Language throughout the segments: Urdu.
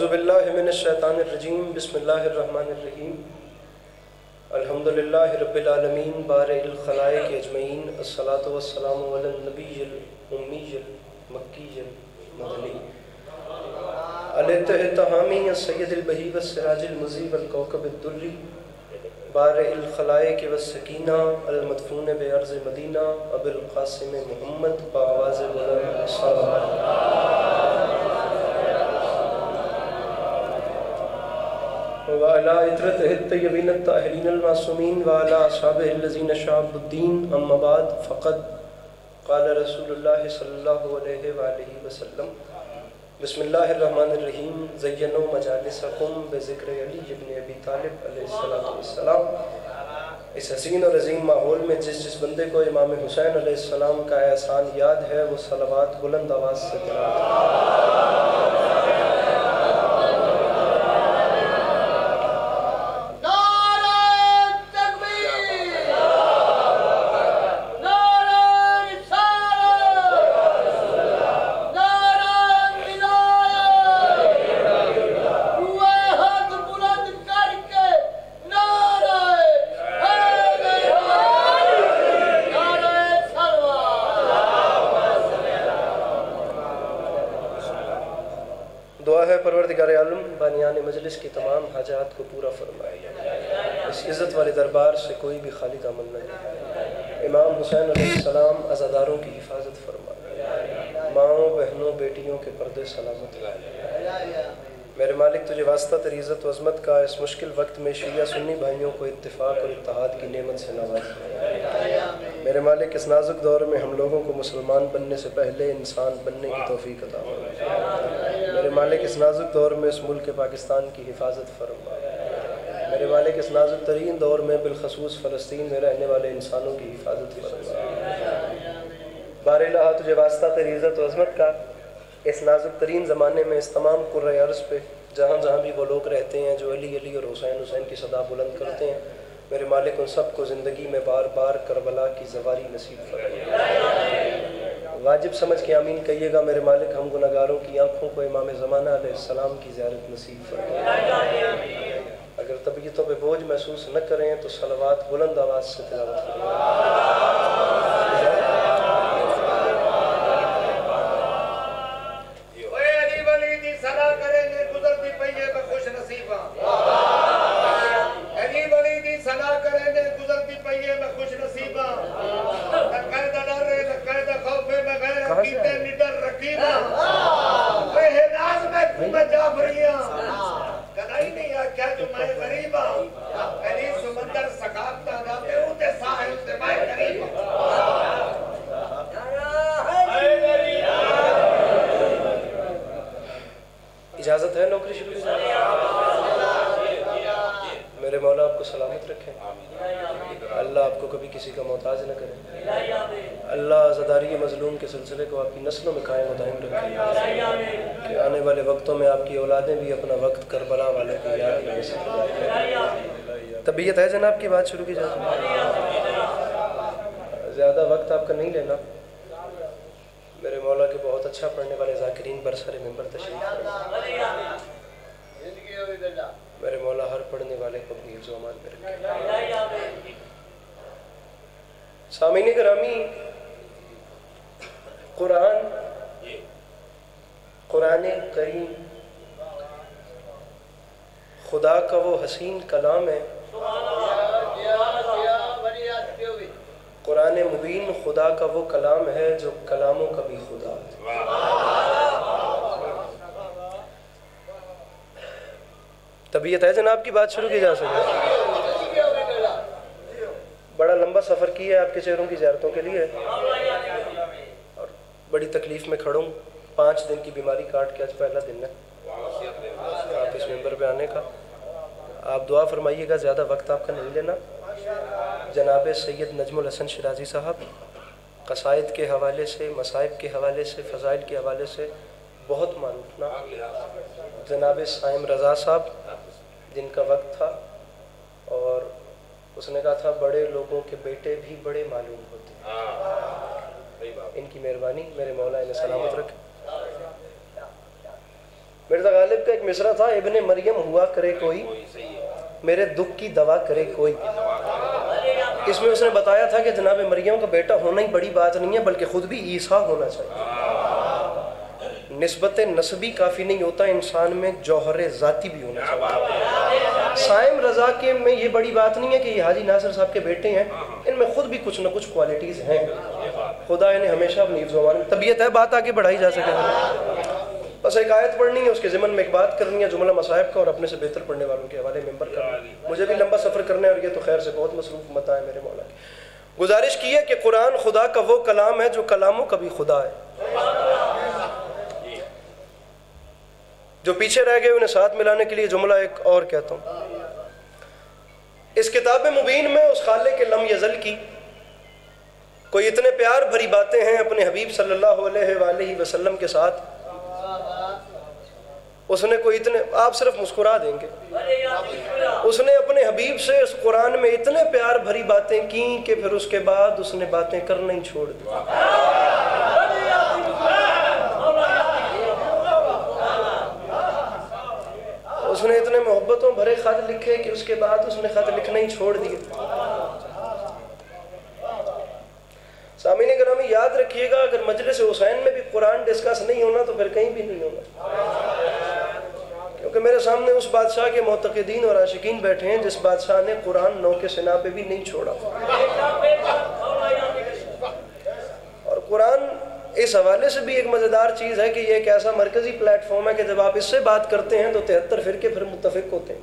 اعوذ باللہ من الشیطان الرجیم بسم اللہ الرحمن الرحیم الحمدللہ رب العالمین بارئ الخلائق اجمعین الصلاۃ والسلام علی النبی الامی المکی المدنی الاتحامی السید البہی والسراج المضی والکوکب الدری بارئ الخلائق والسکینہ المدفون بارض مدینہ ابو القاسم محمد بآواز بلند وعلى عطرته الطيبين الطاهرين المعصومين وعلى أصحابه الذين شعبوا الدين أما بعد فقد قال رسول الله صلى الله عليه وآله وسلم بسم الله الرحمن الرحيم زينوا مجالسكم بذكر علي بن أبي طالب علیہ السلام. اس حسین اور عظیم ماحول میں جس بندے کو امام حسین علیہ السلام کا احسان یاد ہے وہ صلوات بلند آواز سے تلاوت پروردگار عالم بانیان مجلس کی تمام حاجات کو پورا فرمائے. اس عزت والے دربار سے کوئی بھی خالی دامن نہ رہے. امام حسین علیہ السلام عزاداروں کی حفاظت فرمائے. ماؤں بہنوں بیٹیوں کے پردے سلامت رہے. میرے مالک تجھے واسطہ تیری عزت و عظمت کا اس مشکل وقت میں شیعہ سنی بھائیوں کو اتفاق اور اتحاد کی نعمت سے نواز. میرے مالک اس نازک دور میں ہم لوگوں کو مسلمان بننے سے پہلے انسان بننے کی توفیق عطا فرما. میرے مالک اس نازک دور میں اس ملک پاکستان کی حفاظت فرما. میرے مالک اس نازک ترین دور میں بالخصوص فلسطین میں رہنے والے انسانوں کی حفاظت فرما. بار الہ تجھے واسطہ تیری عزت و عظمت کا اس نازک ترین زمانے میں اس تمام قرۂ ارض پہ جہاں جہاں بھی وہ لوگ رہتے ہیں جو علی علی اور حسین حسین کی صدا بلند کرتے ہیں، میرے مالک ان سب کو زندگی میں بار بار کربلا کی زواری نصیب فرمائے. واجب سمجھ کے آمین کہیے گا. میرے مالک ہم گناہگاروں کی آنکھوں کو امام زمانہ علیہ السلام کی زیارت نصیب فرمائے. اگر طبیعتوں پہ بوجھ محسوس نہ کریں تو صلوات بلند آواز سے تلاوت فرمائے. اجازت ہے نوکری شروع کرنے؟ میرے مولا آپ کو سلامت رکھیں. اللہ آپ کو کبھی کسی کا محتاج نہ کرے. اللہ عزاداری مظلوم کے سلسلے کو آپ کی نسلوں میں قائم و دائم رکھے کہ آنے والے وقتوں میں آپ کی اولادیں بھی اپنا وقت کربلا والے کی یاد میں سے. طبیعت ہے جناب کی بات شروع کی جائے. زیادہ وقت آپ کا نہیں لینا. میرے مولا کے بہت اچھا پڑھنے والے ذاکرین برسر ممبر تشریف. میرے مولا ہر پڑھنے والے کو اپنی حفظ و امان میں رکھے. سامعین گرامی، قرآن کریم خدا کا وہ حسین کلام ہے. قرآن مبین خدا کا وہ کلام ہے جو کلاموں کا بھی خدا ہے. طبیعت ہے جناب کی بات شروع کی جا سکے. بڑا لمبا سفر کیا ہے آپ کے چہروں کی زیارتوں کے لیے اور بڑی تکلیف میں کھڑوں. 5 دن کی بیماری کاٹ کے آج پہلا دن ہے آپ اس ممبر پہ آنے کا. آپ دعا فرمائیے گا. زیادہ وقت آپ کا نہیں لینا. جناب سید نجم الحسن شیرازی صاحب قصائد کے حوالے سے، مصائب کے حوالے سے، فضائل کے حوالے سے بہت معروف نا. جناب سائم رضا صاحب جن کا وقت تھا اور اس نے کہا تھا بڑے لوگوں کے بیٹے بھی بڑے معلوم ہوتے ہیں. ان کی مہربانی. میرے مولا انہیں سلامت رکھے. مرزا غالب کا ایک مصرع تھا، ابن مریم ہوا کرے کوئی، میرے دکھ کی دوا کرے کوئی۔ اس میں اس نے بتایا تھا کہ جناب مریم کا بیٹا ہونا ہی بڑی بات نہیں ہے، بلکہ خود بھی عیسیٰ ہونا چاہیے۔ نسبت نسبی کافی نہیں ہوتا، انسان میں جوہر ذاتی بھی ہونا چاہیے۔ سائم رضا کے میں یہ بڑی بات نہیں ہے کہ یہ حاجی ناصر صاحب کے بیٹے ہیں، ان میں خود بھی کچھ نہ کچھ کوالٹیز ہیں، خدا انہیں ہمیشہ اپنی حفظ و امان میں، طبیعت ہے بات آگے بڑھائی جا سکے۔ بس ایک آیت پڑھنی ہے، اس کے ضمن میں ایک بات کرنی ہے، جملہ مصائب کا اور اپنے سے بہتر پڑھنے والوں کے حوالے ممبر کرنا۔ مجھے بھی لمبا سفر کرنا ہے اور یہ تو خیر سے بہت مصروف متا ہے میرے مولا کی۔ گزارش کی ہے کہ قرآن خدا کا وہ کلام ہے جو کلاموں کا بھی خدا ہے۔ جو پیچھے رہ گئے انہیں ساتھ ملانے کے لیے جملہ ایک اور کہتا ہوں۔ اس کتاب مبین میں اس خالق کے لم یزل کی کوئی اتنے پیار بھری باتیں ہیں اپنے حبیب صلی اللہ علیہ وآلہ وسلم کے ساتھ، اس نے کوئی اتنے، آپ صرف مسکرا دیں گے، اس نے اپنے حبیب سے اس قرآن میں اتنے پیار بھری باتیں کی کہ پھر اس کے بعد اس نے باتیں کرنا ہی چھوڑ دی۔ اس نے اتنے محبتوں بھرے خط لکھے کہ اس کے بعد اس نے خط لکھنا ہی چھوڑ دیے۔ سامعین گرامی یاد رکھیے گا، اگر مجلس حسین میں بھی قرآن ڈسکس نہیں ہونا تو پھر کہیں بھی نہیں ہوگا، کیونکہ میرے سامنے اس بادشاہ کے معتقدین اور عاشقین بیٹھے ہیں جس بادشاہ نے قرآن نو کے سنا پہ بھی نہیں چھوڑا۔ اور قرآن اس حوالے سے بھی ایک مزیدار چیز ہے کہ یہ ایک ایسا مرکزی پلیٹ فارم ہے کہ جب آپ اس سے بات کرتے ہیں تو 73 فرقے پھر متفق ہوتے ہیں،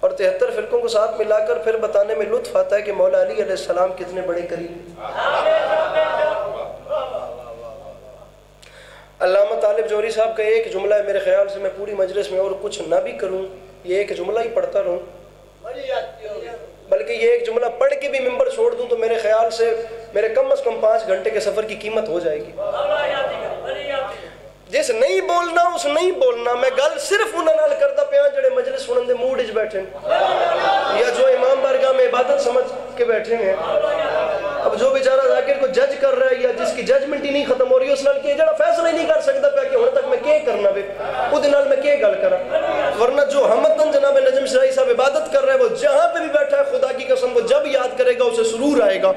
اور 73 فرقوں کو ساتھ ملا کر پھر بتانے میں لطف آتا ہے کہ مولا علی علیہ السلام کتنے بڑے قریب ہیں۔ علامہ طالب جوہری صاحب کا ایک جملہ ہے، میرے خیال سے میں پوری مجلس میں اور کچھ نہ بھی کروں، یہ ایک جملہ ہی پڑھتا رہوں، بلکہ یہ ایک جملہ پڑھ کے بھی ممبر چھوڑ دوں تو میرے خیال سے میرے کم از کم 5 گھنٹے کے سفر کی قیمت ہو جائے گی۔ جس نہیں بولنا اس نہیں بولنا، میں گل صرف انہاں نال کردا پیاں جڑے مجلس سنن دے موڈ وچ بیٹھے یا جو امام بارگاہ میں عبادت سمجھ کے بیٹھے ہیں۔ اب جو بیچارہ ذاکر کو جج کر رہا ہے یا جس کی ججمنٹ ہی نہیں ختم ہو رہی اس نال کہ جڑا فیصلہ ہی نہیں کر سکتا پیا کہ ہن تک میں کی کرنا وے اودے نال میں کی گل کراں، ورنہ جو ہمدن جناب نجم شرائی صاحب عبادت کر رہے ہیں وہ جہاں پہ بھی بیٹھا ہے خدا کی قسم وہ جب یاد کرے گا اسے سرور آئے گا۔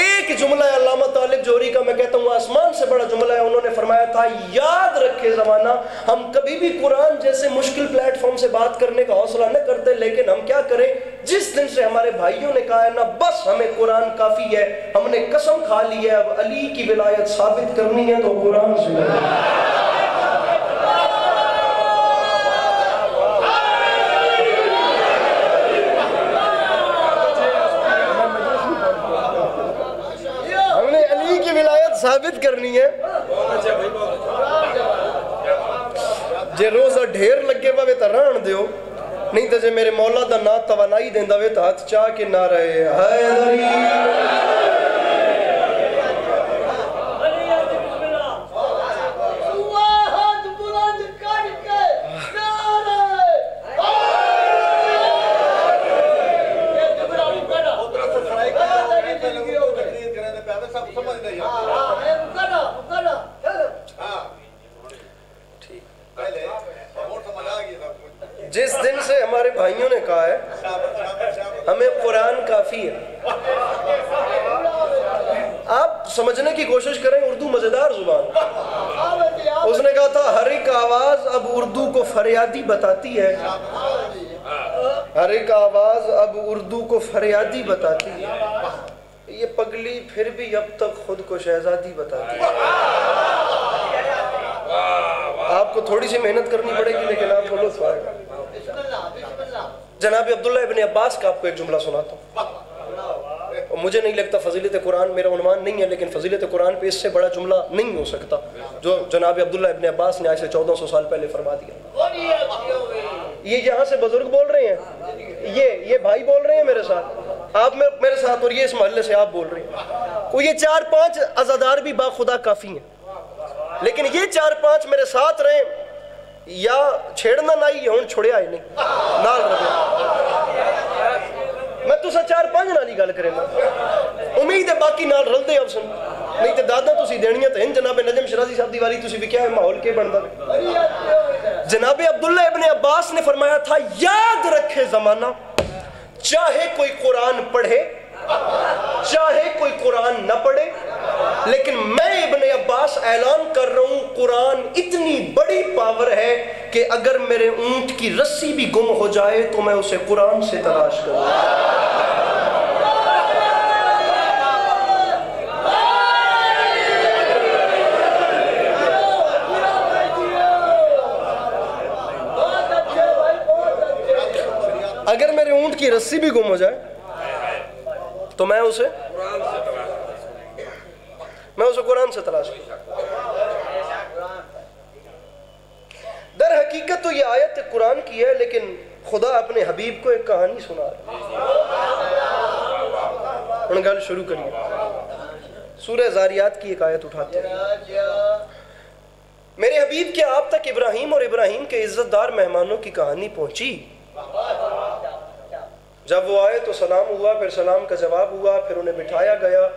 ایک جملہ ہے علامہ طالب جوہری کا، میں کہتا ہوں آسمان سے بڑا جملہ ہے، انہوں نے فرمایا تھا یاد رکھے زمانہ ہم کبھی بھی قرآن جیسے مشکل پلیٹ فارم سے بات کرنے کا حوصلہ نہ کرتے، لیکن ہم کیا کریں، جس دن سے ہمارے بھائیوں نے کہا ہے نا بس ہمیں قرآن کافی ہے، ہم نے قسم کھا لی ہے اب علی کی ولایت ثابت کرنی ہے تو قرآن سے ثابت کرنی ہے۔ جے روزہ ڈھیر لگے پاوے تا رہن دیو، نہیں تو جے میرے مولا دا نا توانائی دیندا وے تا ہاتھ چاہ کے نعرہ حیدری۔ جس دن سے ہمارے بھائیوں نے کہا ہے ہمیں قرآن کافی ہے، آپ سمجھنے کی کوشش کریں اردو مزیدار زبان، اس نے کہا تھا ہر ایک آواز اب اردو کو فریادی بتاتی ہے، ہر ایک آواز اب اردو کو فریادی بتاتی ہے، یہ پگلی پھر بھی اب تک خود کو شہزادی بتاتی ہے۔ آپ کو تھوڑی سی محنت کرنی پڑے گی لیکن آپ کو لطف آئے گا۔ جناب عبداللہ ابن عباس کا آپ کو ایک جملہ سناتا ہوں، مجھے نہیں لگتا فضیلت قرآن میرا عنوان نہیں ہے، لیکن فضیلت قرآن پہ اس سے بڑا جملہ نہیں ہو سکتا جو جناب عبداللہ ابن عباس نے آج سے 1400 سال پہلے فرما دیا۔ یہ یہاں سے بزرگ بول رہے ہیں، یہ بھائی بول رہے ہیں میرے ساتھ، آپ میرے ساتھ، اور یہ اس محلے سے آپ بول رہے ہیں، وہ یہ 4-5 عزادار بھی با خدا کافی ہیں، لیکن یہ 4-5 میرے ساتھ رہیں یا چھیڑنا نائی یا ہون چھوڑے آئے نہیں نال رہے، میں تو سا 4-5 نالی گال کریں گا، امید ہے باقی نال رل دے اب سن۔ نہیں تو دادا تسی دینیاں تو جناب نجم شرازی صاحب دی واری تسی بھی کیا ہے ماحول کے بندا جناب عبداللہ ابن عباس نے فرمایا تھا یاد رکھے زمانہ چاہے کوئی قرآن پڑھے چاہے کوئی قرآن نہ پڑھے لیکن میں ابن عباس اعلان کر رہا ہوں قرآن اتنی بڑی پاور ہے کہ اگر میرے اونٹ کی رسی بھی گم ہو جائے تو میں اسے قرآن سے تلاش کروں اگر میرے اونٹ کی رسی بھی گم ہو جائے تو میں اسے قرآن سے تلاش کروں در حقیقت تو یہ آیت قرآن کی ہے لیکن خدا اپنے حبیب کو ایک کہانی سنا رہا ہے گل شروع کریے سورہ زاریات کی ایک آیت اٹھاتے ہیں میرے حبیب کے آپ تک ابراہیم اور ابراہیم کے عزت دار مہمانوں کی کہانی پہنچی جب وہ آئے تو سلام ہوا پھر سلام کا جواب ہوا پھر انہیں بٹھایا گیا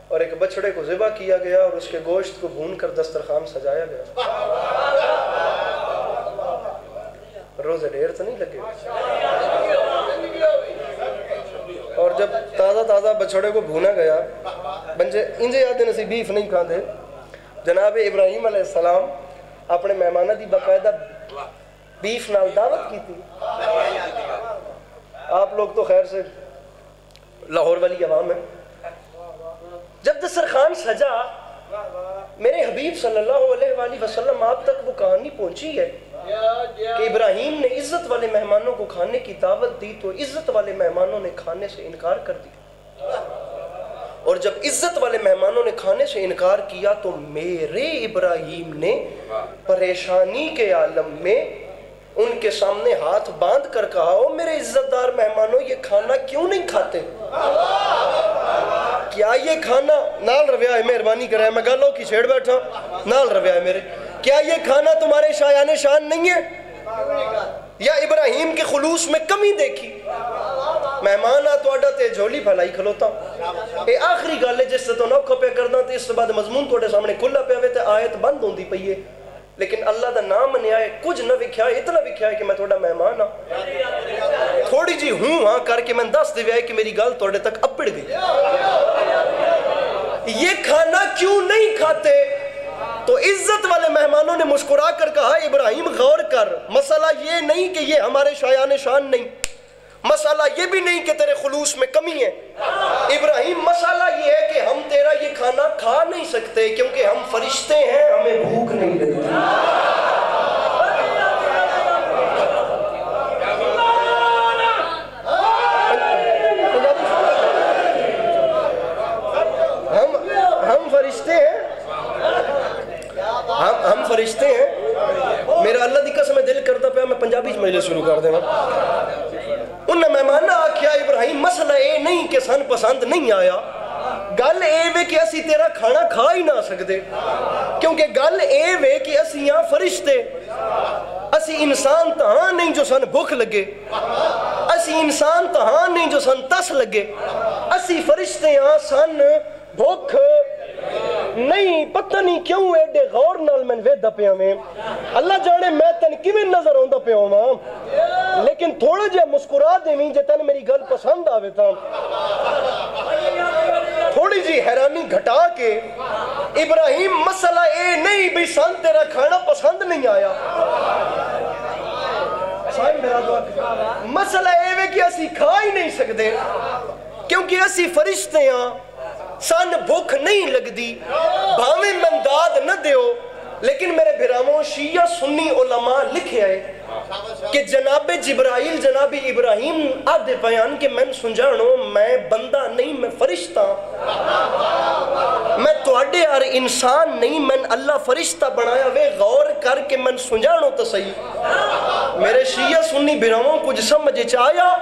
اور ایک بچڑے کو ذبح کیا گیا اور اس کے گوشت کو بھون کر دسترخوان سجایا گیا روزے ڈھیر تو نہیں لگے اور جب تازہ بچڑے کو بھونا گیا بنجے انجے یاد نسی بیف نہیں کھا دے جناب ابراہیم علیہ السلام اپنے مہمانہ دی باقاعدہ بیف نال دعوت کی تھی آپ لوگ تو خیر سے لاہور والی عوام ہے جب دسترخوان سجا میرے حبیب صلی اللہ علیہ وآلہ وسلم آپ تک وہ کہانی پہنچی ہے کہ ابراہیم نے عزت والے مہمانوں کو کھانے کی دعوت دی تو عزت والے مہمانوں نے کھانے سے انکار کر دیا اور جب عزت والے مہمانوں نے کھانے سے انکار کیا تو میرے ابراہیم نے پریشانی کے عالم میں ان کے سامنے ہاتھ باندھ کر کہا او میرے عزت دار مہمانوں یہ کھانا کیوں نہیں کھاتے کیا یہ کھانا نال رویا ہے مہربانی کر رہا ہے میں گالوں کی چھیڑ بیٹھا نال رویا ہے میرے کیا یہ کھانا تمہارے شایان شان نہیں ہے یا ابراہیم کے خلوص میں کمی دیکھی مہمان آ توڑا تے جھولی پھیلائی کھلوتا اے آخری گال ہے جس سے تو نوکھا پہ کرنا تے اس سے بعد مضمون توڑے سامنے کھلا پہ ہوئے تے آیت بند ہوندی پئی ہے لیکن اللہ دا نام منیا ہے کچھ نہ وکھیا ہے اتنا وکھیا ہے کہ میں تھوڑا مہمان ہاں تھوڑی جی ہوں ہاں کر کے میں دس دے ہے کہ میری گال توڑے تک اپڑ گئی یہ کھانا کیوں نہیں کھاتے تو عزت والے مہمانوں نے مسکرا کر کہا ابراہیم غور کر مسئلہ یہ نہیں کہ یہ ہمارے شایان شان نہیں مسئلہ یہ بھی نہیں کہ تیرے خلوص میں کمی ہے ابراہیم مسئلہ یہ ہے کہ ہم تیرا یہ کھانا کھا نہیں سکتے کیونکہ ہم فرشتے ہیں ہمیں بھوک نہیں لگتی ہم فرشتے ہیں ہم فرشتے ہیں میرا اللہ دی قسم دل کرتا پیا میں پنجابی مجلس شروع کر دینا انہیں مہمانہ آکھیا ابراہیم مسئلہ اے نہیں کہ سن پسند نہیں آیا گل اے وے کہ اسی تیرا کھانا کھا ہی نہ سکتے کیونکہ گل اے وے کہ اسی یہاں فرشتے اسی انسان تہاں نہیں جو سن بھوک لگے اسی انسان تہاں نہیں جو سن تس لگے اسی فرشتے یہاں سن بھوک نہیں پتہ نہیں کیوں ایڈے غور نال میں ویدہ پیا میں اللہ جانے میں تن کیویں نظر ہوندہ پیا ہوں لیکن تھوڑا جہا مسکرا دیویں جے تن میری گل پسند آوے تھا تھوڑی جی حیرانی گھٹا کے ابراہیم مسئلہ اے نہیں بھی سن تیرا کھانا پسند نہیں آیا مسئلہ اے وے کہ اسی کھا ہی نہیں سکتے کیونکہ اسی فرشتے ہیں سن بھوک نہیں لگ دی بھاویں منداد نہ دیو لیکن میرے بھراؤں شیعہ سنی علماء لکھے آئے کہ جناب جبرائیل جناب ابراہیم آدھے بیان کہ میں سنجانو میں بندہ نہیں میں فرشتہ میں توڑے اور انسان نہیں میں اللہ فرشتہ بنایا وے غور کر کے میں سنجانو تو صحیح میرے شیعہ سنی بھراؤں کچھ سمجھ چاہیا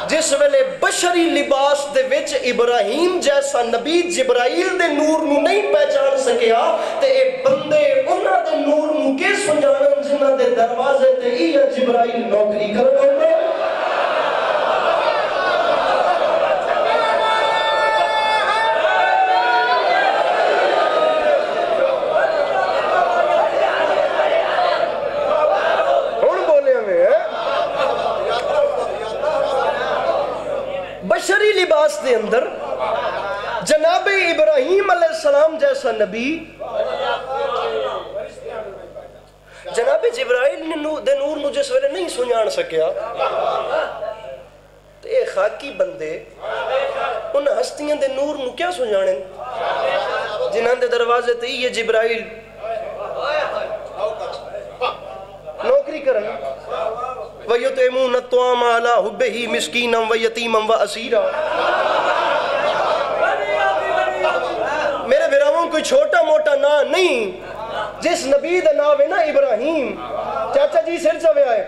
جس ویلے بشری لباس دے وچ ابراہیم جیسا نبی جبرائیل دے نور نو نہیں پہچان سکیا تے اے بندے انہاں دے نور نو کے سنجانن جنہاں دے دروازے تے یہ جبرائیل نوکری کر رہے دے اندر جناب ابراہیم علیہ السلام جیسا نبی جناب جبرائیل دے نور نو جس ویلے نہیں سنجان سکیا تو اے خاکی بندے ان ہستیاں دے نور نو کیا سنجانے جنہاں دے دروازے تے یہ جبرائیل نوکری کرنا وَيُطْعِمُونَ الطَّعَامَ عَلَىٰ حُبِّهِ مِسْكِينًا وَيَتِيمًا وَأَسِيرًا. میرے براؤں کوئی چھوٹا موٹا نا نہیں، جس نبی دا نام ہے نا ابراہیم، چاچا جی سر چوے آئے،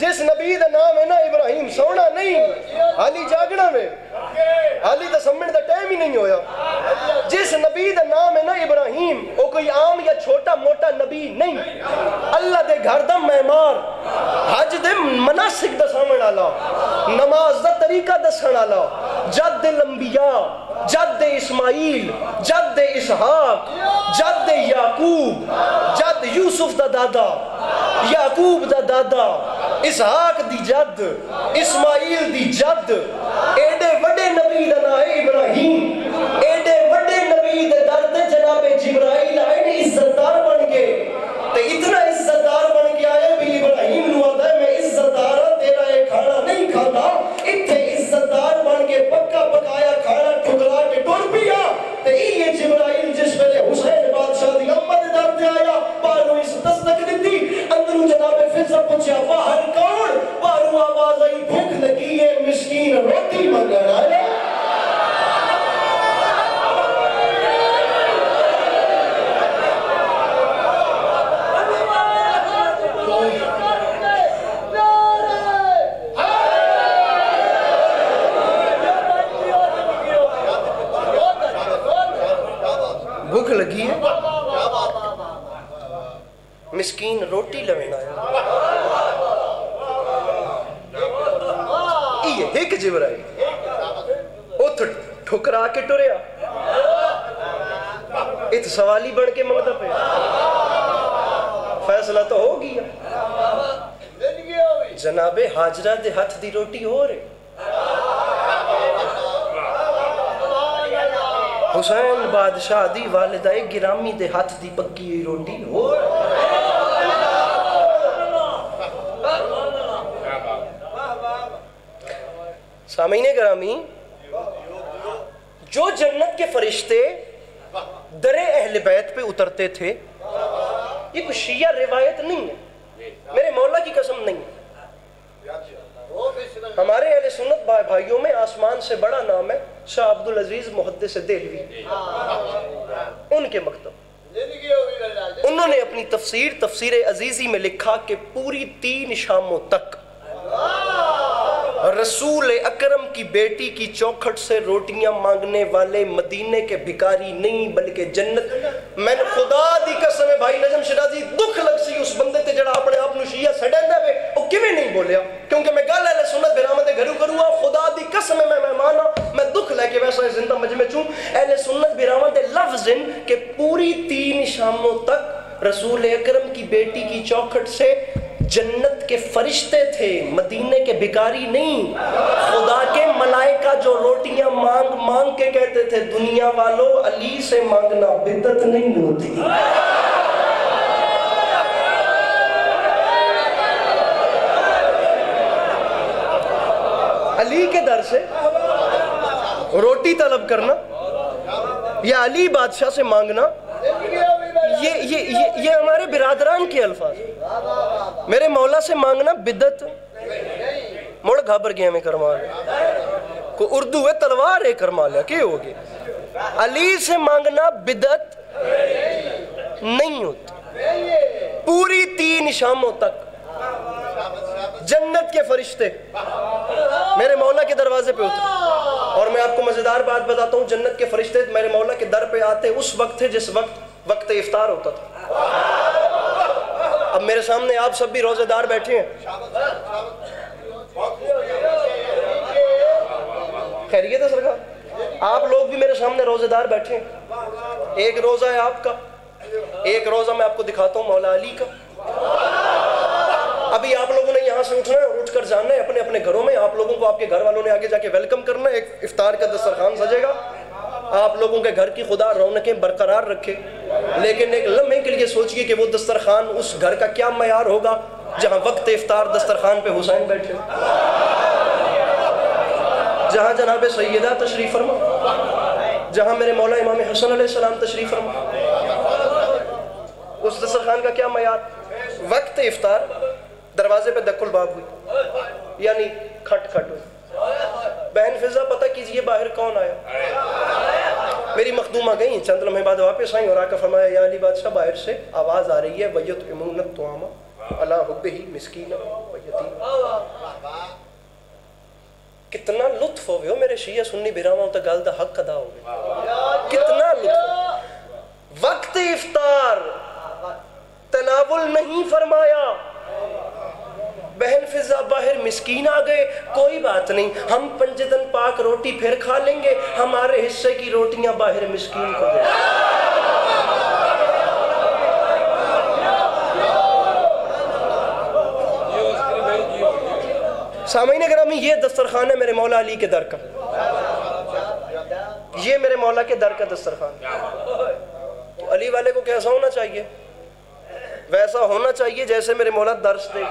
جس نبی دا نام ہے نا ابراہیم، سونا نہیں حالی جاگنا میں، حالی دا سمن دا ٹائم ہی نہیں ہویا. جس نبی دا نام ہے نا ابراہیم، وہ کوئی عام یا چھوٹا موٹا نبی نہیں، اللہ دے گھر دا معمار، حج دے مناسک دساون والا، نماز دا طریقہ دسن والا، جد الانبیاء، جد اسماعیل، جد اسحاق، جد یعقوب، جد یوسف دا دادا، یعقوب دا دادا، اسحاق دی جد، اسماعیل دی جد، ایڈے وڈے نبی دا نام ہے ابراہیم، ایڈے وڈے نبی دے در تے جناب جبرائیل آئے نے عزتدار بن گئے، تے اتنا عزتدار بن کے آئے بھی ابراہیم نو آتا ہے میں عزتدارہ تیرا ایک کھانا نہیں کھانا، اتھے عزتدار بن کے پکا پکایا کھانا ٹھکرا کے ٹور پیا. تے یہ جبرائیل جس ویلے حسین بادشاہ دی امت در تے آیا باہروں اس دستک دیتی، اندروں جناب فضا پوچھا باہر کون؟ باہروں آواز آئی بھوک لگی ہے مسکین روٹی منگن آیا. بھوک لگی ہے مسکین روٹی لوین آیا. یہ ایک جبرائیل اتھ ٹھکرا کے ٹریا ات سوالی بڑھ کے منگتا پہ فیصلہ تو ہو گیا. جناب حاجرہ دے ہاتھ دی روٹی ہو رہے، حسین بادشاہ دی والدہ گرامی دے ہاتھ دی پکی ہوئی روٹی ہو. سامعین گرامی، جو جنت کے فرشتے در اہل بیت پہ اترتے تھے، یہ کوئی شیعہ روایت نہیں ہے، میرے مولا کی قسم نہیں ہے. ہمارے اہل سنت بھائیوں میں آسمان سے بڑا نام ہے شاہ عبدالعزیز محدث دہلوی، ان کے مکتب. انہوں نے اپنی تفسیر عزیزی میں لکھا کہ پوری 3 شاموں تک رسول اکرم کی بیٹی کی چوکھٹ سے روٹیاں مانگنے والے مدینے کے بھکاری نہیں بلکہ جنت. میں نے خدا دی قسم ہے بھائی نجم شرازی دکھ لگ سی اس بندے تے جڑا اپنے آپ نو شیعہ سڑیندا وے او کیویں نہیں بولیا، کیونکہ میں گل اہل سنت برامت دے گھروں کروں خدا دی قسم ہے میں مہمان ہاں، میں دکھ لے کے ویسا زندہ مجمع چوں اہل سنت برامت دے لفظ کہ پوری 3 شاموں تک رسول اکرم کی بیٹی کی چوکھٹ سے جنت کے فرشتے تھے، مدینے کے بھکاری نہیں. خدا کے ملائکہ جو روٹیاں مانگ مانگ کے کہتے تھے دنیا والوں علی سے مانگنا بدعت نہیں ہوتی. علی کے در سے روٹی طلب کرنا یا علی بادشاہ سے مانگنا یہ ہمارے برادران کے الفاظ. میرے مولا سے مانگنا بدعت مڑ گھبر گیا میں کرما لیا، کوئی اردو ہے تلوار ہے کرما لیا کیا ہوگی. علی سے مانگنا بدعت نہیں ہوتی. پوری 3 شاموں تک جنت کے فرشتے میرے مولا کے دروازے پہ اترے. اور میں آپ کو مزیدار بات بتاتا ہوں، جنت کے فرشتے میرے مولا کے در پہ آتے اس وقت تھے جس وقت افطار ہوتا تھا. اب میرے سامنے آپ سب بھی روزے دار بیٹھے ہیں، خیریت ہے سرکار؟ آپ لوگ بھی میرے سامنے روزے دار بیٹھے ہیں. ایک روزہ ہے آپ کا، ایک روزہ میں آپ کو دکھاتا ہوں مولا علی کا. ابھی آپ لوگوں نے یہاں سے اٹھنا ہے اور اٹھ کر جانا ہے اپنے اپنے گھروں میں. آپ لوگوں کو آپ کے گھر والوں نے آگے جا کے ویلکم کرنا ہے. ایک افطار کا دسترخوان سجے گا. آپ لوگوں کے گھر کی خدا رونقیں برقرار رکھے. لیکن ایک لمحے کے لیے سوچئے کہ وہ دسترخوان اس گھر کا کیا معیار ہوگا جہاں وقت افطار دسترخوان پہ حسین بیٹھے, جہاں جناب سیدہ تشریف فرما, جہاں میرے مولا امام حسن علیہ السلام تشریف فرما. اس دسترخوان کا کیا معیار؟ وقت افطار دروازے پہ دق الباب ہوئی, یعنی کھٹ کھٹ ہوئی. بہن فضا پتہ کیجئے باہر کون آیا. میری مخدومہ گئیں, چند لمحے بعد واپس آئیں اور آ کر فرمایا یا علی بادشاہ باہر سے آواز آ رہی ہے وَيُطْعِمُونَ الطَّعَامَ عَلَىٰ حُبِّهِ مِسْكِينًا وَيَتِيمًا. کتنا لطف ہوئے ہو میرے شیعہ سنی بھراواں تا گل دا حق ادا ہو گئے. کتنا لطف. وقت افطار تناول نہیں فرمایا. بہن فضا باہر مسکین آ گئے, کوئی بات نہیں, ہم پنجدن پاک روٹی پھر کھا لیں گے, ہمارے حصے کی روٹیاں باہر مسکین کو دیں. سامعین گرامی, یہ دسترخوان ہے میرے مولا علی کے در کا. یہ میرے مولا کے در کا دسترخوان. علی والے کو کیسا ہونا چاہیے؟ ویسا ہونا چاہیے جیسے میرے مولا درس دے.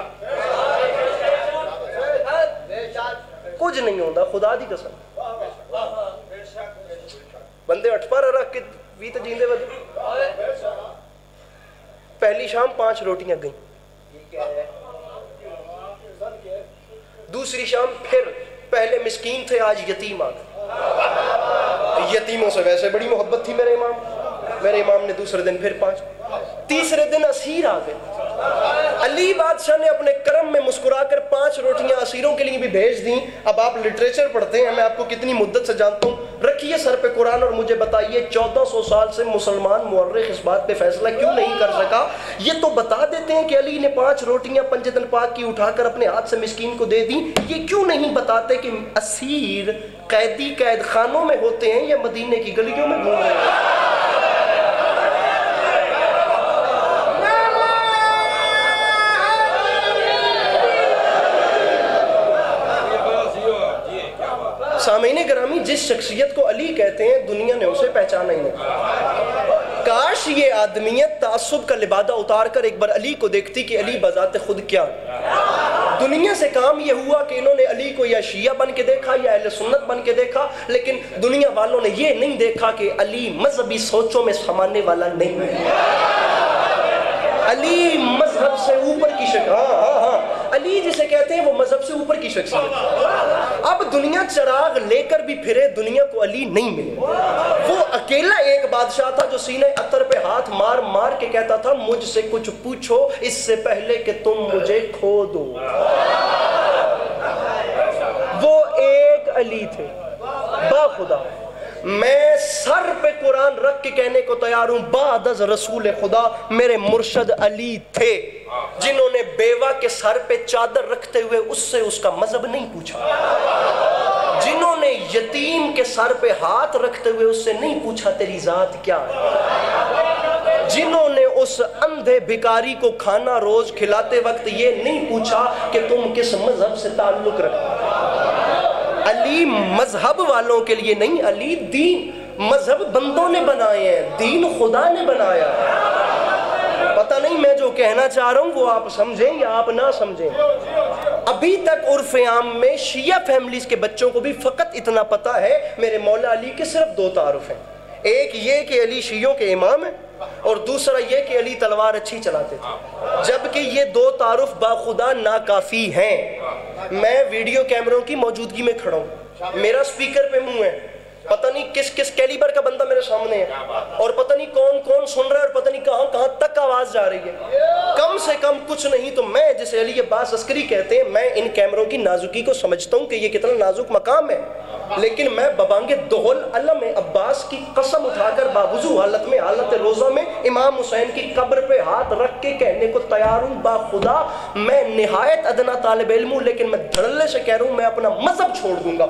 کچھ نہیں ہوتا خدا دی قسم. بندے اٹھ پارا رکھ کے ویت جیندے ودے. پہلی شام 5 روٹیاں گئیں. دوسری شام پھر پہلے مسکین تھے آج یتیم آ گئے. یتیموں سے ویسے بڑی محبت تھی میرے امام نے دوسرے دن پھر 5. تیسرے دن اسیر آ گئے. علی بادشاہ نے اپنے کرم میں مسکرا کر 5 روٹیاں اسیروں کے لیے بھی بھیج دیں. اب آپ لٹریچر پڑھتے ہیں, میں آپ کو کتنی مدت سے جانتا ہوں. رکھیے سر پہ قرآن اور مجھے بتائیے 1400 سال سے مسلمان مورخ اس بات پہ فیصلہ کیوں نہیں کر سکا؟ یہ تو بتا دیتے ہیں کہ علی نے 5 روٹیاں پنجدن پاک کی اٹھا کر اپنے ہاتھ سے مسکین کو دے دیں. یہ کیوں نہیں بتاتے کہ اسیر قیدی قید خانوں میں ہوتے ہیں یا مدینے کی گلیوں میں گھوم رہے ہیں؟ سامعین گرامی, جس شخصیت کو علی کہتے ہیں دنیا نے اسے پہچانا ہی نہیں. کاش یہ آدمیت تعصب کا لبادہ اتار کر ایک بار علی کو دیکھتی کہ علی بذات خود کیا. دنیا سے کام یہ ہوا کہ انہوں نے علی کو یا شیعہ بن کے دیکھا یا اہل سنت بن کے دیکھا, لیکن دنیا والوں نے یہ نہیں دیکھا کہ علی مذہبی سوچوں میں سمانے والا نہیں ہے. علی مذہب سے اوپر کی شخصیت. علی جسے کہتے ہیں وہ مذہب سے اوپر کی شخصیت. اب دنیا چراغ لے کر بھی پھرے, دنیا کو علی نہیں ملے. وہ اکیلا ایک بادشاہ تھا جو سینے عطر پہ ہاتھ مار مار کے کہتا تھا مجھ سے کچھ پوچھو اس سے پہلے کہ تم مجھے کھو دو. وہ ایک علی تھے با خدا. میں سر پہ قرآن رکھ کے کہنے کو تیار ہوں بعد از رسول خدا میرے مرشد علی تھے, جنہوں نے بیوہ کے سر پہ چادر رکھتے ہوئے اس سے اس کا مذہب نہیں پوچھا, جنہوں نے یتیم کے سر پہ ہاتھ رکھتے ہوئے اس سے نہیں پوچھا تیری ذات کیا ہے, جنہوں نے اس اندھے بھکاری کو کھانا روز کھلاتے وقت یہ نہیں پوچھا کہ تم کس مذہب سے تعلق رکھتے. علی مذہب والوں کے لیے نہیں, علی دین. مذہب بندوں نے بنائے ہیں, دین خدا نے بنایا ہے. پتہ نہیں میں جو کہنا چاہ رہا ہوں وہ آپ سمجھیں یا آپ نہ سمجھیں. ابھی تک عرف عام میں شیعہ فیملیز کے بچوں کو بھی فقط اتنا پتہ ہے میرے مولا علی کے صرف 2 تعارف ہیں. ایک یہ کہ علی شیعوں کے امام ہیں, اور دوسرا یہ کہ علی تلوار اچھی چلاتے تھے. جبکہ یہ 2 تعارف باخدا ناکافی ہیں. میں ویڈیو کیمروں کی موجودگی میں کھڑا ہوں, میرا سپیکر پہ منہ ہے, پتہ نہیں کس کس کیلیبر کا بندہ میرے سامنے ہے, اور پتہ نہیں کون کون سن رہا ہے, اور پتہ نہیں کہاں کہاں تک آواز جا رہی ہے. کم سے کم کچھ نہیں تو میں, جسے علی عباس عسکری کہتے ہیں, میں ان کیمروں کی نازکی کو سمجھتا ہوں کہ یہ کتنا نازک مقام ہے, لیکن میں ببانگ دہل علم عباس کی قسم اٹھا کر باوضو حالت میں, حالت روزہ میں امام حسین کی قبر پہ ہاتھ رکھ کے کہنے کو تیار ہوں با خدا میں نہایت ادنا طالب علم ہوں, لیکن میں دھڑلے سے کہہ رہا ہوں میں اپنا مذہب چھوڑ دوں گا.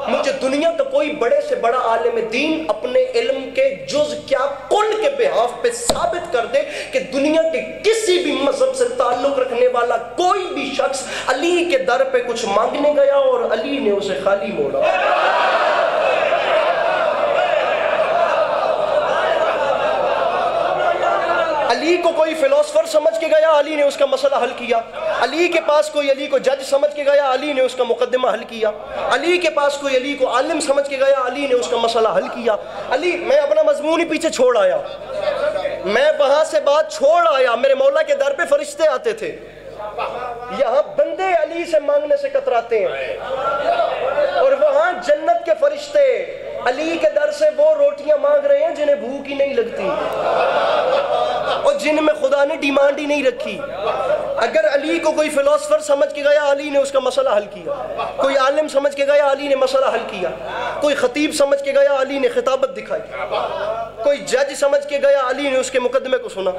مجھے دنیا کا کوئی بڑے سے بڑا عالم دین اپنے علم کے جز کیا کل کے بہاف پہ ثابت کر دے کہ دنیا کے کسی بھی مذہب سے تعلق رکھنے والا کوئی بھی شخص علی کے در پہ کچھ مانگنے گیا اور علی نے اسے خالی موڑا. علی کو کوئی فلسفر سمجھ کے گیا، علی نے اس کا مسئلہ حل کیا. علی کے پاس کوئی علی کو جج سمجھ کے گیا، علی نے اس کا مقدمہ حل کیا. علی کے پاس کوئی علی کو عالم سمجھ کے گیا، علی نے اس کا مسئلہ حل کیا. علی، میں اپنا مضمون ہی پیچھے چھوڑ آیا، میں وہاں سے بات چھوڑ آیا. میرے مولا کے در پہ فرشتے آتے تھے، یہاں بندے علی سے مانگنے سے کتراتے ہیں، اور وہاں جنت کے فرشتے علی کے در سے وہ روٹیاں مانگ رہے ہیں جنہیں بھوک ہی نہیں لگتی اور جن میں خدا نے ڈیمانڈ ہی نہیں رکھی. اگر علی کو کوئی فلسفر سمجھ کے گیا، علی نے اس کا مسئلہ حل کیا. کوئی عالم سمجھ کے گیا، علی نے مسئلہ حل کیا. کوئی خطیب سمجھ کے گیا، علی نے خطابت دکھائی. کوئی جج سمجھ کے گیا، علی نے اس کے مقدمے کو سنا.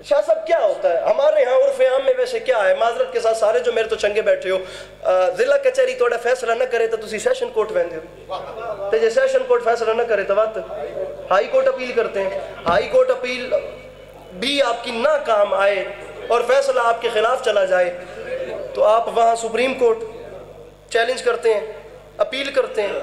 شاہ صاحب کیا ہوتا ہے ہمارے ہاں عرف عام میں؟ ویسے کیا ہے، معذرت کے ساتھ سارے جو میرے تو چنگے بیٹھے ہو، ضلع کچہری توڑا فیصلہ نہ کرے تو تسی سیشن کورٹ ویندے ہو، تے جے سیشن کورٹ فیصلہ نہ کرے تو وقت ہائی کورٹ اپیل کرتے ہیں. ہائی کورٹ اپیل بھی آپ کی نہ کام آئے اور فیصلہ آپ کے خلاف چلا جائے تو آپ وہاں سپریم کورٹ چیلنج کرتے ہیں، اپیل کرتے ہیں.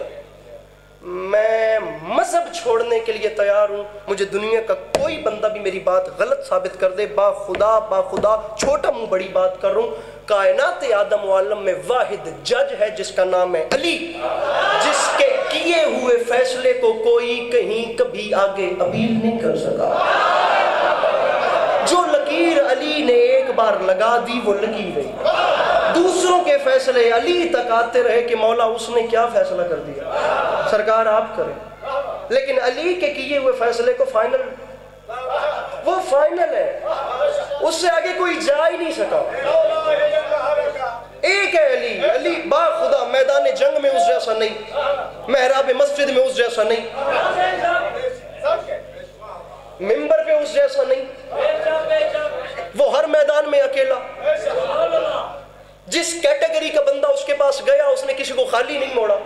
میں مذہب چھوڑنے کے لیے تیار ہوں، مجھے دنیا کا کوئی بندہ بھی میری بات غلط ثابت کر دے. با خدا چھوٹا منہ بڑی بات کر رہا ہوں. کائنات آدم و عالم میں واحد جج ہے جس کا نام ہے علی، جس کے کیے ہوئے فیصلے کو کوئی کہیں کبھی آگے اپیل نہیں کر سکا. جو لکیر علی نے ایک بار لگا دی وہ لگی رہی. دوسروں کے فیصلے علی تک آتے رہے کہ مولا اس نے کیا فیصلہ کر دیا، سرکار آپ کریں. لیکن علی کے کیے ہوئے فیصلے کو فائنل، وہ فائنل ہے، اس سے آگے کوئی جا ہی نہیں سکا. ایک ہے علی. علی با خدا میدان جنگ میں اس جیسا نہیں، محراب مسجد میں اس جیسا نہیں، ممبر پہ اس جیسا نہیں، وہ ہر میدان میں اکیلا. جس کیٹیگری کا بندہ اس کے پاس گیا اس نے کسی کو خالی نہیں موڑا.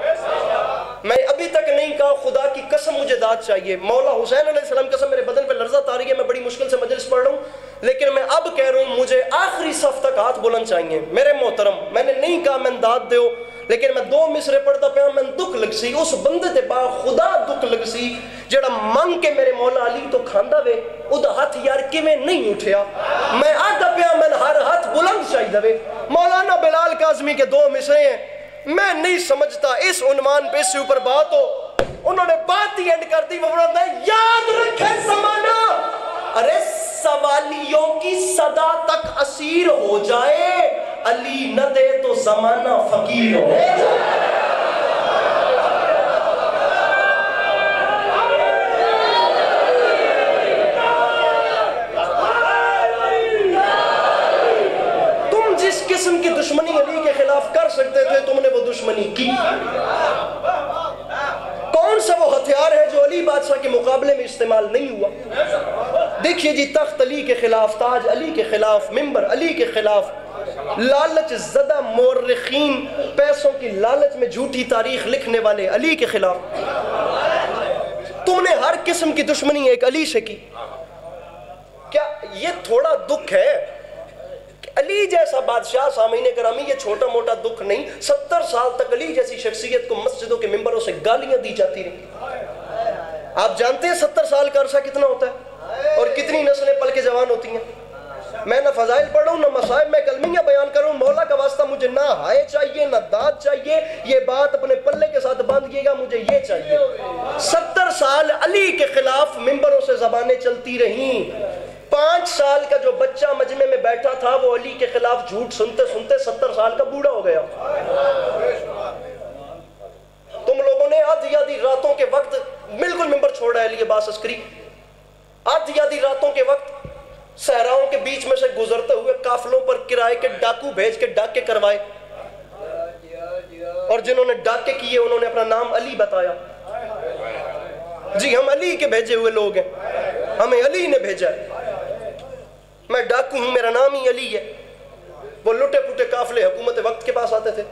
میں ابھی تک نہیں کہا خدا کی قسم مجھے داد چاہیے. مولا حسین علیہ السلام کی قسم میرے بدن پہ لرزہ آ رہی ہے، میں بڑی مشکل سے مجلس پڑھ رہا ہوں، لیکن میں اب کہہ رہا ہوں مجھے آخری صف تک ہاتھ بلند چاہیے. میرے محترم، میں نے نہیں کہا میں داد دیو، لیکن میں 2 مصرے پڑھتا پیا، میں دکھ لگ سی اس بندے تے با خدا دکھ لگ سی جڑا منگ کے میرے مولا علی تو کھاندا وے، او دا ہاتھ یار کیویں نہیں اٹھیا. میں آدھا پیا میں ہر ہاتھ بلند چاہیے دے. مولانا بلال کاظمی کے 2 مصرے ہیں، میں نہیں سمجھتا اس عنوان پہ اس سے اوپر بات ہو. انہوں نے بات ہی اینڈ کر دی، وہ بڑھتا ہے یاد رکھے زمانہ ارے سوالیوں کی صدا تک اسیر ہو جائے، علی نہ دے تو زمانہ فقیر ہو جائے. تم جس قسم کی دشمنی علی کے خلاف کر سکتے تھے تم نے وہ دشمنی کی. کون سا وہ ہتھیار ہے جو علی بادشاہ کے مقابلے میں استعمال نہیں ہوا؟ دیکھیے جی، تخت علی کے خلاف، تاج علی کے خلاف، ممبر علی کے خلاف، لالچ زدہ مورخین، پیسوں کی لالچ میں جھوٹی تاریخ لکھنے والے علی کے خلاف. تم نے ہر قسم کی دشمنی ایک علی سے کی. کیا یہ تھوڑا دکھ ہے؟ علی جیسا بادشاہ، سامعین گرامی، یہ چھوٹا موٹا دکھ نہیں. 70 سال تک علی جیسی شخصیت کو مسجدوں کے ممبروں سے گالیاں دی جاتی رہی. آپ جانتے ہیں 70 سال کا عرصہ کتنا ہوتا ہے اور کتنی نسلیں پل کے جوان ہوتی ہیں. میں نہ فضائل پڑھ رہا ہوں نہ مصائب میں کلمیاں بیان کروں. مولا کا واسطہ مجھے نہ ہائے چاہیے نہ داد چاہیے. یہ بات اپنے پلے کے ساتھ باندھیے گا، مجھے یہ چاہیے. 70 سال علی کے خلاف ممبروں سے زبانیں چلتی رہیں. 5 سال کا جو بچہ مجمع میں بیٹھا تھا وہ علی کے خلاف جھوٹ سنتے سنتے 70 سال کا بوڑھا ہو گیا. تم لوگوں نے آدھی راتوں کے وقت بالکل ممبر چھوڑا ہے علی عباس عسکری. آدھی راتوں کے وقت صحراؤں کے بیچ میں سے گزرتے ہوئے قافلوں پر کرائے کے ڈاکو بھیج کے ڈاکے کروائے، اور جنہوں نے ڈاکے کیے انہوں نے اپنا نام علی بتایا. جی ہم علی کے بھیجے ہوئے لوگ ہیں، ہمیں علی نے بھیجا ہے. میں ڈاکو ہوں، میرا نام ہی علی ہے. وہ لٹے پٹے قافلے حکومت وقت کے پاس آتے تھے.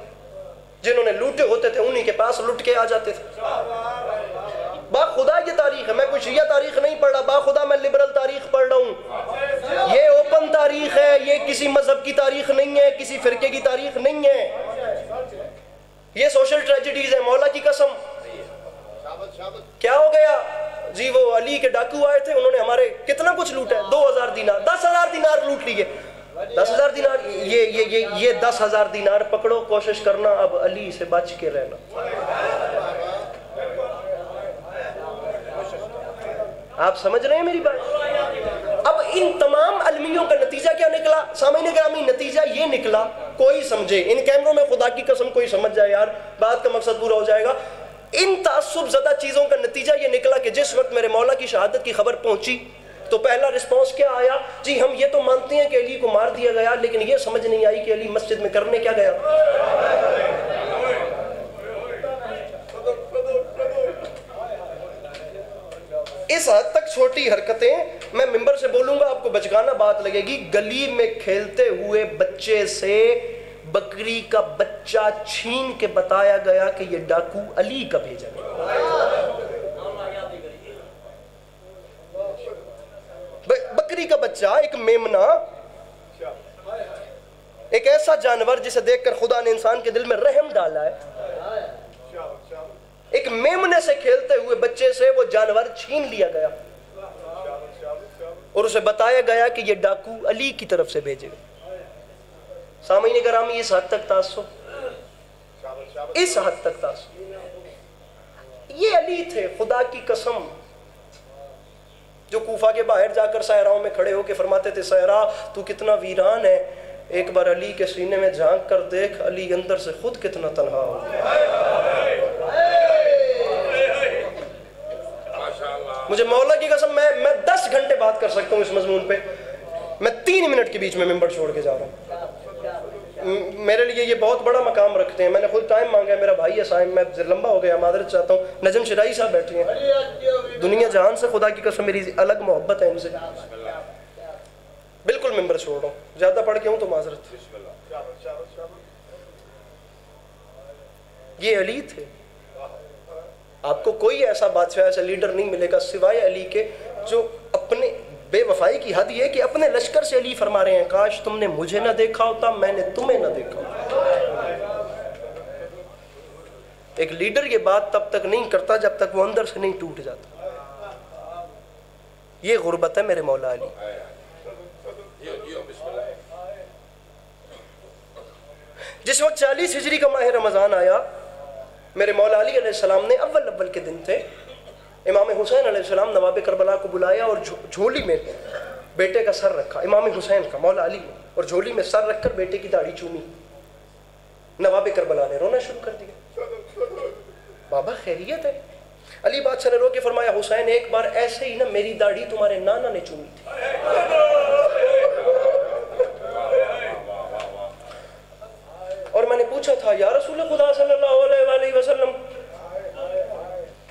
جنہوں نے لوٹے ہوتے تھے انہی کے پاس لٹ کے آ جاتے تھے. با خدا یہ تاریخ ہے. میں کوئی شیعہ تاریخ نہیں پڑھ رہا, با خدا میں لبرل تاریخ پڑھ رہا ہوں. یہ اوپن تاریخ ہے, یہ کسی مذہب کی تاریخ نہیں ہے, کسی فرقے کی تاریخ نہیں ہے. یہ سوشل ٹریجڈیز ہے. مولا کی قسم. کیا ہو گیا جی؟ وہ علی کے ڈاکو آئے تھے, انہوں نے ہمارے کتنا کچھ لوٹا ہے. 2000 دینار, 10,000 دینار لوٹ لیے. 10,000 دینار. یہ 10,000 دینار پکڑو, کوشش کرنا اب علی سے بچ کے رہنا. آپ سمجھ رہے ہیں میری بات؟ اب ان تمام المیوں کا نتیجہ کیا نکلا سامعین گرامی؟ نتیجہ یہ نکلا, کوئی سمجھے, ان کیمروں میں خدا کی قسم کوئی سمجھ جائے یار, بات کا مقصد پورا ہو جائے گا. ان تعصب زدہ چیزوں کا نتیجہ یہ نکلا کہ جس وقت میرے مولا کی شہادت کی خبر پہنچی تو پہلا رسپانس کیا آیا؟ جی ہم یہ تو مانتے ہیں کہ علی کو مار دیا گیا, لیکن یہ سمجھ نہیں آئی کہ علی مسجد میں کرنے کیا گیا. اس حد تک چھوٹی حرکتیں, میں ممبر سے بولوں گا آپ کو بچگانہ بات لگے گی, گلی میں کھیلتے ہوئے بچے سے بکری کا بچہ چھین کے بتایا گیا کہ یہ ڈاکو علی کا بھیجا گیا. بکری کا بچہ, ایک میمنہ, ایک ایسا جانور جسے دیکھ کر خدا نے انسان کے دل میں رحم ڈالا ہے, ایک میمنے سے کھیلتے ہوئے بچے سے وہ جانور چھین لیا گیا اور اسے بتایا گیا کہ یہ ڈاکو علی کی طرف سے بھیجے گئے. سامعین گرامی اس حد تک تعصب, اس حد تک تعصب. یہ علی تھے خدا کی قسم جو کوفہ کے باہر جا کر صحراؤں میں کھڑے ہو کے فرماتے تھے صحرا تو کتنا ویران ہے, ایک بار علی کے سینے میں جھانک کر دیکھ, علی اندر سے خود کتنا تنہا ہو. مجھے مولا کی قسم میں 10 گھنٹے بات کر سکتا ہوں اس مضمون پہ, میں 3 منٹ کے بیچ میں ممبر چھوڑ کے جا رہا ہوں. میرے لیے یہ بہت بڑا مقام رکھتے ہیں. میں نے خود ٹائم مانگا ہے, میرا بھائی ہے صاحب, میں لمبا ہو گیا, معذرت چاہتا ہوں. نجم شرائی صاحب بیٹھے ہیں, دنیا جہان سے خدا کی قسم میری الگ محبت ہے ان سے. بالکل ممبر چھوڑ رہا ہوں, زیادہ پڑھ کے ہوں تو معذرت. یہ علی تھے. آپ کو کوئی ایسا بادشاہ, ایسا لیڈر نہیں ملے گا سوائے علی کے جو اپنے بے وفائی کی حد یہ کہ اپنے لشکر سے علی فرما رہے ہیں کاش تم نے مجھے نہ دیکھا ہوتا, میں نے تمہیں نہ دیکھا ہوتا. ایک لیڈر یہ بات تب تک نہیں کرتا جب تک وہ اندر سے نہیں ٹوٹ جاتا. یہ غربت ہے میرے مولا علی. جس وقت 40 ہجری کا ماہ رمضان آیا, میرے مولا علی علیہ السلام نے اول کے دن تھے, امام حسین علیہ السلام نواب کربلا کو بلایا اور جھولی میں بیٹے کا سر رکھا, امام حسین کا, مولا علی نے, اور جھولی میں سر رکھ کر بیٹے کی داڑھی چومی. نواب کربلا نے رونا شروع کر دیا, بابا خیریت ہے؟ علی بادشاہ نے رو کے فرمایا حسین ایک بار ایسے ہی نا میری داڑھی تمہارے نانا نے چومی تھی. اور میں نے پوچھا تھا یا رسول خدا صلی اللہ علیہ وسلم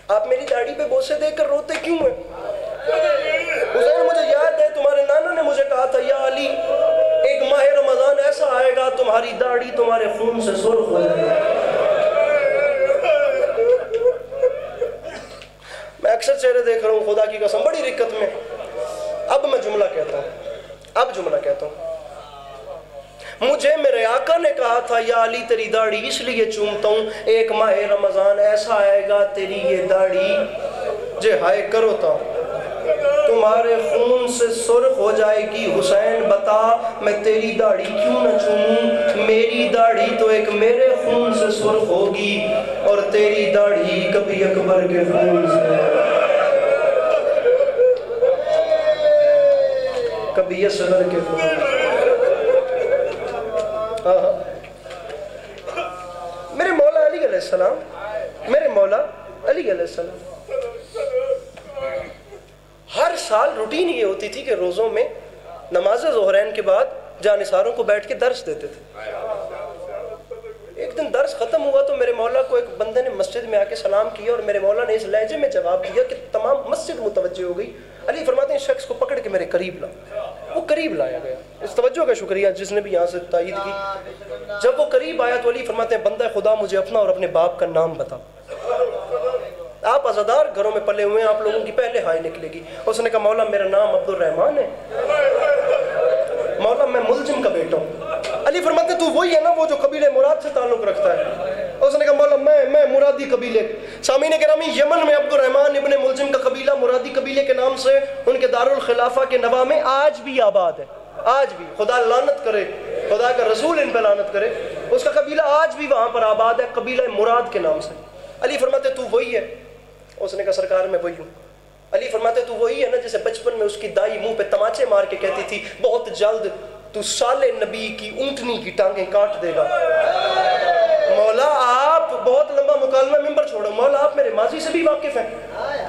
آپ میری داڑھی پہ بوسے دے کر روتے کیوں ہیں؟ حسین مجھے یاد ہے تمہارے نانا نے مجھے کہا تھا یا علی ایک ماہ رمضان ایسا آئے گا تمہاری داڑھی تمہارے خون سے سرخ ہو جائے گی. میں اکثر چہرے دیکھ رہا ہوں خدا کی قسم بڑی رکت میں. اب میں جملہ کہتا ہوں, مجھے میرے آقا نے کہا تھا یا علی تیری داڑھی اس لیے چومتا ہوں ایک ماہ رمضان ایسا آئے گا تیری یہ داڑھی جے ہائے کرو تا تمہارے خون سے سرخ ہو جائے گی. حسین بتا میں تیری داڑھی کیوں نہ چوموں, میری داڑھی تو ایک میرے خون سے سرخ ہوگی اور تیری داڑھی کبھی اکبر کے خون سے, کبھی اصغر کے خون سے. میرے مولا علی علیہ السلام, میرے مولا علی علیہ السلام ہر سال روٹین یہ ہوتی تھی کہ روزوں میں نماز ظہرین کے بعد جانثاروں کو بیٹھ کے درس دیتے تھے. ایک دن درس ختم ہوا تو میرے مولا کو ایک بندے نے مسجد میں آ کے سلام کیا اور میرے مولا نے اس لہجے میں جواب دیا کہ تمام مسجد متوجہ ہو گئی. علی فرماتے ہیں شخص کو پکڑ کے میرے قریب لا, وہ قریب لایا گیا. اس توجہ کا شکریہ جس نے بھی یہاں سے تائید کی. جب وہ قریب آیا تو علی فرماتے ہیں بندہ خدا مجھے اپنا اور اپنے باپ کا نام بتا. آپ عزادار گھروں میں پلے ہوئے ہیں, آپ لوگوں کی پہلے ہائے نکلے گی. اس نے کہا مولا میرا نام عبد الرحمن ہے, مولا میں ملجم کا بیٹا ہوں. علی فرماتے ہیں تو وہی ہے نا وہ جو قبیلہ مراد سے تعلق رکھتا ہے؟ اس نے کہا مولا میں مرادی قبیلے. سامعین گرامی, یمن میں عبد الرحمن ابن ملجم کا قبیلہ مرادی قبیلے کے نام سے ان کے دارالخلافہ کے نواح میں آج بھی آباد ہے. آج بھی, خدا لعنت کرے, خدا کا رسول ان پہ لعنت کرے, اس کا قبیلہ آج بھی وہاں پر آباد ہے قبیلہ مراد کے نام سے. علی فرماتے تو وہی ہے؟ اس نے کہا سرکار میں وہی ہوں. علی فرماتے تو وہی ہے نا جسے بچپن میں اس کی دائی منہ پہ تماچے مار کے کہتی تھی بہت جلد تو سالے نبی کی اونٹنی کی ٹانگیں کاٹ دے گا. مولا آپ بہت لمبا مکالمہ, ممبر چھوڑو, مولا آپ میرے ماضی سے بھی واقف ہیں.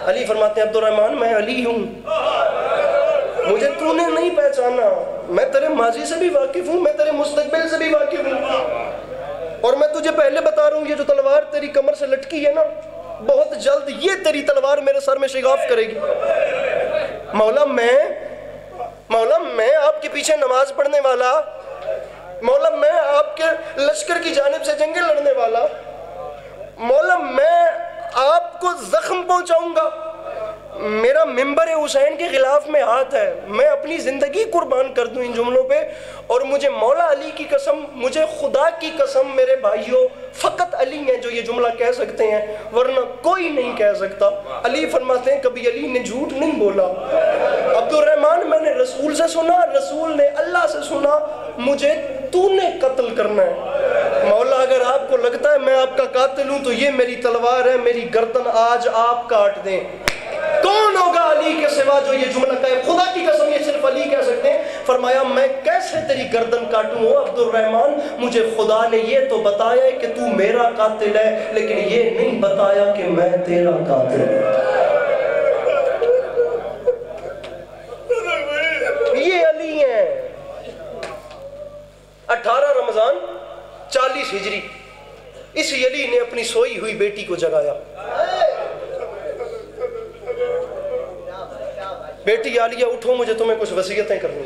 علی فرماتے ہیں عبد الرحمن میں علی ہوں, مجھے تو نے نہیں پہچانا, میں تیرے ماضی سے بھی واقف ہوں, میں تیرے مستقبل سے بھی واقف ہوں, اور میں تجھے پہلے بتا رہا ہوں یہ جو تلوار تیری کمر سے لٹکی ہے نا بہت جلد یہ تیری تلوار میرے سر میں شگاف کرے گی. مولا میں آپ کے پیچھے نماز پڑھنے والا, مولا میں آپ کے لشکر کی جانب سے جنگیں لڑنے والا, مولا میں آپ کو زخم پہنچاؤں گا, میرا ممبر حسین کے خلاف میں ہاتھ ہے, میں اپنی زندگی قربان کر دوں ان جملوں پہ, اور مجھے مولا علی کی قسم, مجھے خدا کی قسم میرے بھائیوں فقط علی ہیں جو یہ جملہ کہہ سکتے ہیں, ورنہ کوئی نہیں کہہ سکتا. علی فرماتے ہیں کبھی علی نے جھوٹ نہیں بولا. عبد الرحمن میں نے رسول سے سنا, رسول نے اللہ سے سنا, مجھے تو نے قتل کرنا ہے. مولا اگر آپ کو لگتا ہے میں آپ کا قاتل ہوں تو یہ میری تلوار ہے, میری گردن آج آپ کاٹ دیں. کون ہوگا علی کے سوا جو یہ جملہ کہے؟ خدا کی قسم یہ صرف علی کہہ سکتے ہیں. فرمایا میں کیسے تیری گردن کاٹوں ہو عبد الرحمن, مجھے خدا نے یہ تو بتایا ہے کہ تو میرا قاتل ہے, لیکن یہ نہیں بتایا کہ میں تیرا قاتل ہوں. یہ علی ہیں. 18 رمضان 40 ہجری اس علی نے اپنی سوئی ہوئی بیٹی کو جگایا. بیٹی عالیہ اٹھو, مجھے تمہیں کچھ وصیتیں کرنی.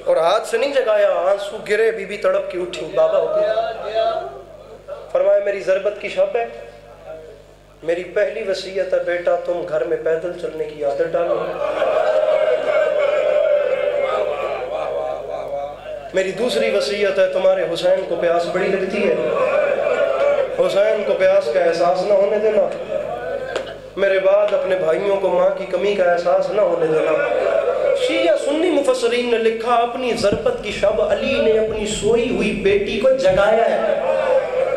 اور ہاتھ سے نہیں جگایا, آنسو گرے, بی بی تڑپ کی اٹھی, بابا اٹھی. فرمایا میری ضربت کی شب ہے, میری پہلی وصیت ہے بیٹا تم گھر میں پیدل چلنے کی عادت ڈالو. میری دوسری وصیت ہے تمہارے حسین کو پیاس بڑی لگتی ہے, حسین کو پیاس کا احساس نہ ہونے دینا. میرے بعد اپنے بھائیوں کو ماں کی کمی کا احساس نہ ہونے دینا. شیعہ سنی مفسرین نے لکھا اپنی ضربت کی شب علی نے اپنی سوئی ہوئی بیٹی کو جگایا ہے.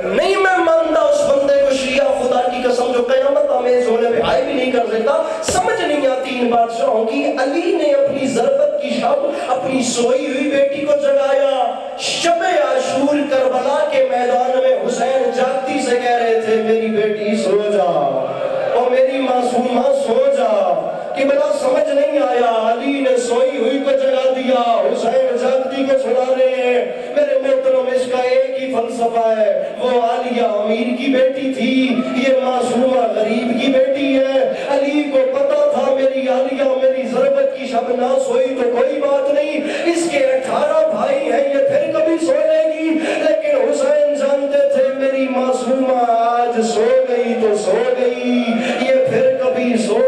نہیں میں مانتا اس بندے کو شیعہ خدا کی قسم جو قیامت آمیز ہونے پہ ہائے بھی نہیں کر سکتا. سمجھ نہیں آتی ان بادشاہوں کی. علی نے اپنی ضربت کی شب اپنی سوئی ہوئی بیٹی کو جگایا. شب عاشور کربلا کے میدان میں حسین جاگتی سے کہہ رہے تھے میری بیٹی سو جا, اور میری معصومہ سو جا. کہ بلا سمجھ نہیں آیا, علی نے سوئی ہوئی کو جگا دیا, حسین جاگتی کو سنا رہے ہیں. میرے محترم اس کا ایک ہی فلسفہ ہے, وہ عالیہ امیر کی بیٹی تھی, یہ معصومہ غریب کی بیٹی ہے. علی کو پتا تھا میری عالیہ میری ضربت کی شب نہ سوئی تو کوئی بات نہیں, اس کے 18 بھائی ہیں یہ پھر کبھی سو لے گی. لیکن حسین جانتے تھے میری معصومہ آج سو گئی تو سو گئی, یہ پھر کبھی سو